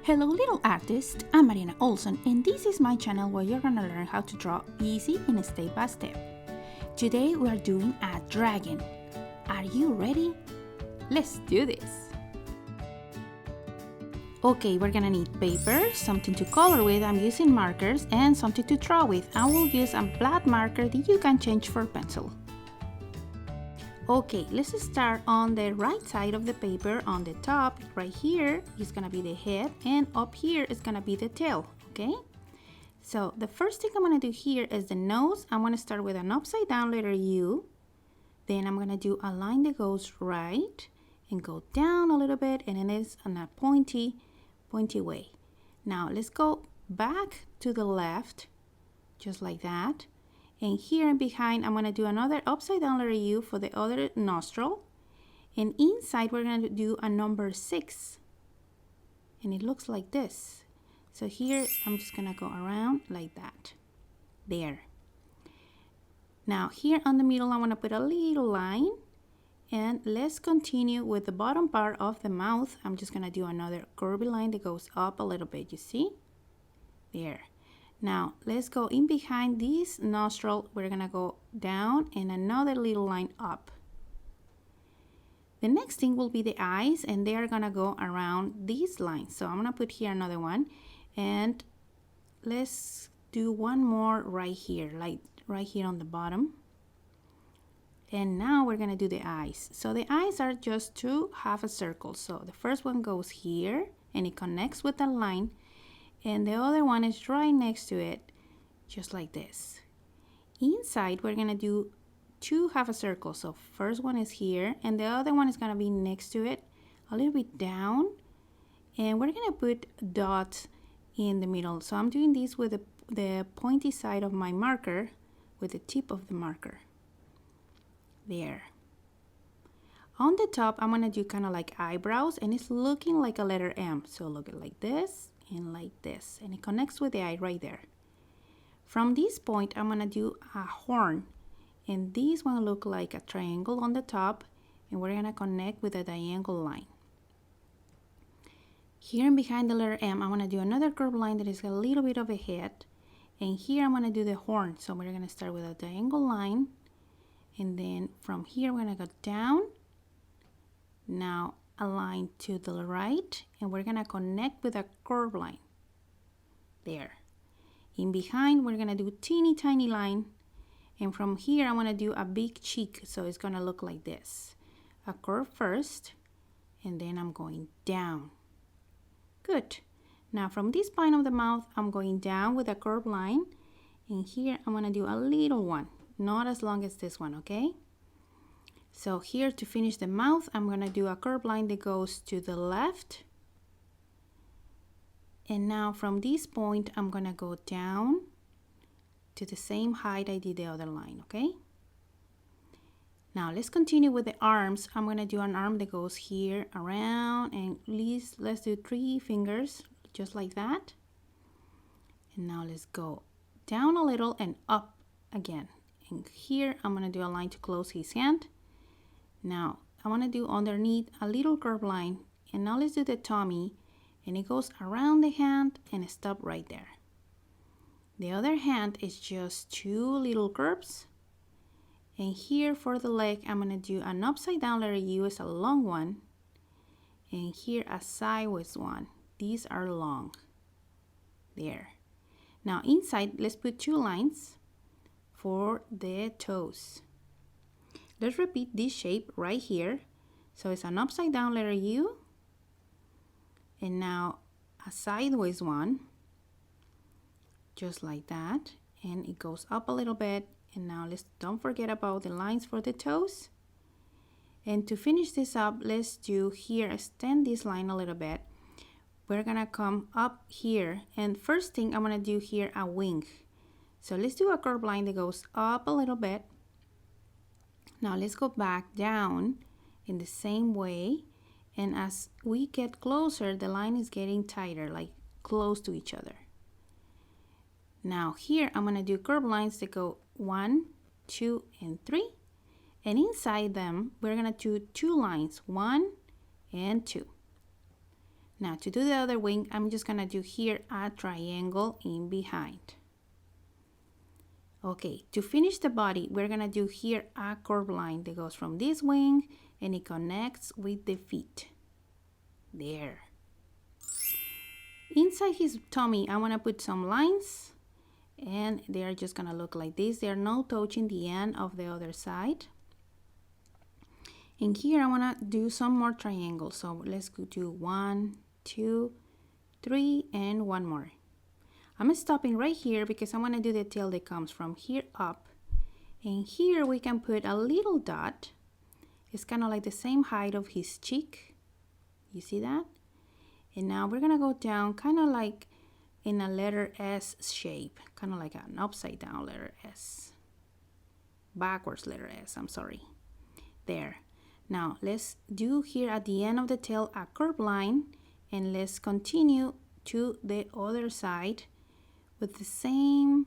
Hello little artist, I'm Mariana Olson and this is my channel where you're gonna learn how to draw easy and step by step. Today we are doing a dragon. Are you ready? Let's do this! Okay, we're gonna need paper, something to color with, I'm using markers, and something to draw with. I will use a black marker that you can change for pencil. Okay, let's start on the right side of the paper. On the top, right here, is gonna be the head, and up here is gonna be the tail, okay? So the first thing I'm gonna do here is the nose. I'm gonna start with an upside down letter U. Then I'm gonna do a line that goes right and go down a little bit, and then it's on a pointy way. Now let's go back to the left, just like that. And here and behind, I'm going to do another upside down letter U for the other nostril. And inside, we're going to do a number 6. And it looks like this. So here, I'm just going to go around like that. There. Now, here on the middle, I want to put a little line. And let's continue with the bottom part of the mouth. I'm just going to do another curvy line that goes up a little bit, you see? There. Now, let's go in behind this nostril. We're gonna go down and another little line up. The next thing will be the eyes, and they are gonna go around these lines. So I'm gonna put here another one, and let's do one more right here, like right here on the bottom. And now we're gonna do the eyes. So the eyes are just two half a circle. So the first one goes here, and it connects with the line. And the other one is right next to it, just like this. Inside, we're gonna do two half a circle. So first one is here, and the other one is gonna be next to it, a little bit down. And we're gonna put dots in the middle. So I'm doing this with the pointy side of my marker, with the tip of the marker. There. On the top, I'm gonna do kind of like eyebrows, and it's looking like a letter M. So look at like this. And like this, and it connects with the eye right there. From this point, I'm gonna do a horn, and this one look like a triangle on the top, and we're gonna connect with a diagonal line. Here and behind the letter M, I'm gonna do another curved line that is a little bit of a head, and here I'm gonna do the horn. So we're gonna start with a diagonal line, and then from here we're gonna go down. Now a line to the right, and we're gonna connect with a curved line. There. In behind, we're gonna do teeny tiny line, and from here I'm gonna do a big cheek, so it's gonna look like this. A curve first, and then I'm going down. Good. Now from this point of the mouth, I'm going down with a curved line, and here I'm gonna do a little one, not as long as this one, okay? So here to finish the mouth, I'm gonna do a curved line that goes to the left. And now from this point, I'm gonna go down to the same height I did the other line, okay? Now let's continue with the arms. I'm gonna do an arm that goes here around, and let's do 3 fingers, just like that. And now let's go down a little and up again. And here I'm gonna do a line to close his hand. Now, I want to do underneath a little curved line, and now let's do the tummy, and it goes around the hand and stop right there. The other hand is just 2 little curves, and here for the leg, I'm going to do an upside down letter U as a long one, and here a sideways one. These are long. There. Now inside, let's put 2 lines for the toes. Let's repeat this shape right here. So it's an upside down letter U, and now a sideways one, just like that, and it goes up a little bit. And now don't forget about the lines for the toes. And to finish this up, let's do here, extend this line a little bit. We're gonna come up here, and first thing I'm gonna do here a wing. So let's do a curved line that goes up a little bit. Now let's go back down in the same way, and as we get closer, the line is getting tighter, like close to each other. Now here I'm gonna do curved lines that go 1, 2, and 3, and inside them we're gonna do 2 lines, 1 and 2. Now to do the other wing, I'm just gonna do here a triangle in behind. Okay, to finish the body, we're gonna do here a curved line that goes from this wing and it connects with the feet. There. Inside his tummy, I wanna put some lines and they are just gonna look like this. They are not touching the end of the other side. And here I wanna do some more triangles. So let's go do 1, 2, 3, and one more. I'm stopping right here because I want to do the tail that comes from here up. And here we can put a little dot. It's kind of like the same height of his cheek. You see that? And now we're going to go down kind of like in a letter S shape. Kind of like an upside down letter S. Backwards letter S, I'm sorry. There. Now let's do here at the end of the tail a curved line. And let's continue to the other side with the same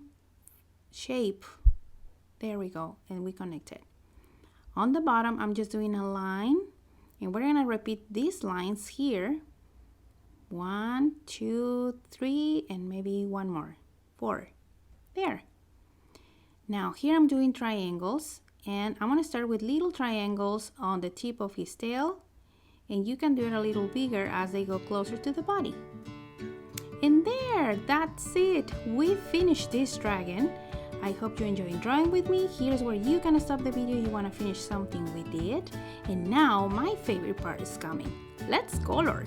shape. There we go, and we connect it. On the bottom, I'm just doing a line, and we're gonna repeat these lines here. 1, 2, 3, and maybe one more. 4. There. Now here I'm doing triangles, and I'm gonna start with little triangles on the tip of his tail, and you can do it a little bigger as they go closer to the body. And there, that's it. We finished this dragon. I hope you enjoyed drawing with me. Here's where you can stop the video. You want to finish something with it. And now my favorite part is coming. Let's color.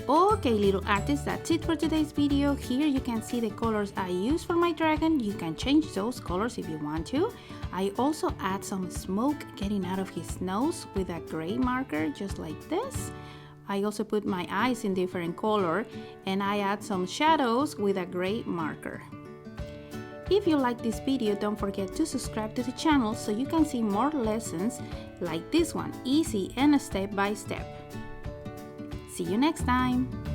Okay, little artists, that's it for today's video. Here you can see the colors I use for my dragon. You can change those colors if you want to. I also add some smoke getting out of his nose with a gray marker, just like this. I also put my eyes in different color, and I add some shadows with a gray marker. If you like this video, don't forget to subscribe to the channel so you can see more lessons like this one, easy and step by step. See you next time!